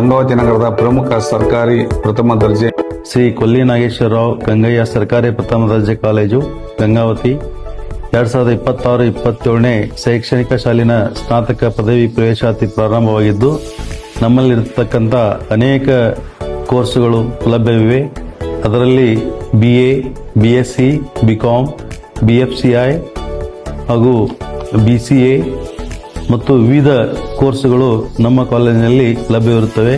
ಗಂಗಾವತಿ ನಗರದ ಪ್ರಮುಖ ಸರ್ಕಾರಿ ಪ್ರಥಮ ದರ್ಜೆ ಶ್ರೀ ಕೊಲ್ಲಿ ನಾಗೇಶ್ವರರಾವ್ ಗಂಗಯ್ಯ ಸರ್ಕಾರಿ ಪ್ರಥಮ ದರ್ಜೆ ಕಾಲೇಜು ಗಂಗಾವತಿ 2026-27ನೇ ಶೈಕ್ಷಣಿಕ ಸಾಲಿನ ಸ್ನಾತಕ ಪದವಿ ಪ್ರವೇಶಾತಿ ಪ್ರಾರಂಭವಾಗಿದ್ದು ನಮ್ಮಲ್ಲಿರತಕ್ಕಂಥ ಅನೇಕ ಕೋರ್ಸುಗಳು ಲಭ್ಯವಿವೆ. ಅದರಲ್ಲಿ BA, BSc, BCom, BFCI ಹಾಗೂ BCA ಮತ್ತು ವಿವಿಧ ಕೋರ್ಸುಗಳು ನಮ್ಮ ಕಾಲೇಜಿನಲ್ಲಿ ಲಭ್ಯವಿರುತ್ತವೆ.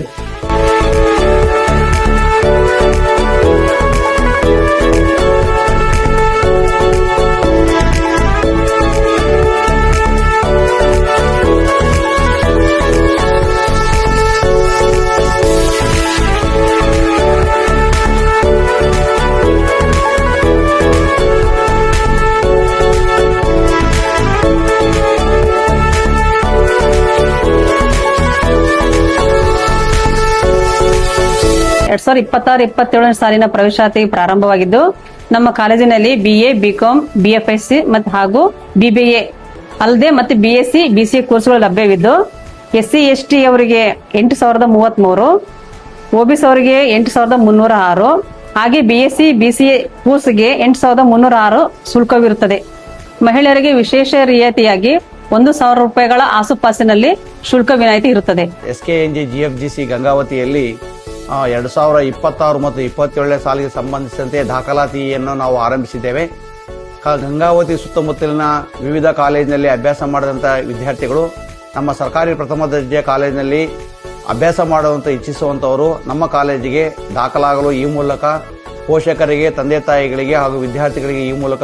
ಎರಡ್ 2026-27 ಸಾಲಿನ ಪ್ರವೇಶಾತಿ ಪ್ರಾರಂಭವಾಗಿದ್ದು ನಮ್ಮ ಕಾಲೇಜಿನಲ್ಲಿ BA, BCom, BFSc ಮತ್ತು ಹಾಗೂ BBA ಅಲ್ಲದೆ ಮತ್ತು BSc, BCA ಕೋರ್ಸ್ಗಳು ಲಭ್ಯವಿದ್ದು SC, ST ಅವರಿಗೆ 8,033, OBC ಅವರಿಗೆ 8,306 ಹಾಗೆ BSc, BCA ಕೋರ್ಸ್ಗೆ 8,306 ಶುಲ್ಕವಿರುತ್ತದೆ. ಮಹಿಳೆಯರಿಗೆ ವಿಶೇಷ ರಿಯಾಯಿತಿಯಾಗಿ 1,000 ರೂಪಾಯಿಗಳ ಆಸುಪಾಸಿನಲ್ಲಿ ಶುಲ್ಕ ವಿನಾಯಿತಿ ಇರುತ್ತದೆ. SKNG GFGC ಗಂಗಾವತಿಯಲ್ಲಿ 2026 ಮತ್ತು 27ನೇ ಸಾಲಿಗೆ ಸಂಬಂಧಿಸಿದಂತೆ ದಾಖಲಾತಿಯನ್ನು ನಾವು ಆರಂಭಿಸಿದ್ದೇವೆ. ಗಂಗಾವತಿ ಸುತ್ತಮುತ್ತಲಿನ ವಿವಿಧ ಕಾಲೇಜಿನಲ್ಲಿ ಅಭ್ಯಾಸ ಮಾಡಿದಂಥ ವಿದ್ಯಾರ್ಥಿಗಳು ನಮ್ಮ ಸರ್ಕಾರಿ ಪ್ರಥಮ ದರ್ಜೆ ಕಾಲೇಜಿನಲ್ಲಿ ಅಭ್ಯಾಸ ಮಾಡುವಂತ ಇಚ್ಛಿಸುವಂತವರು ನಮ್ಮ ಕಾಲೇಜಿಗೆ ದಾಖಲಾಗಲು ಈ ಮೂಲಕ ಪೋಷಕರಿಗೆ, ತಂದೆ ತಾಯಿಗಳಿಗೆ ಹಾಗೂ ವಿದ್ಯಾರ್ಥಿಗಳಿಗೆ ಈ ಮೂಲಕ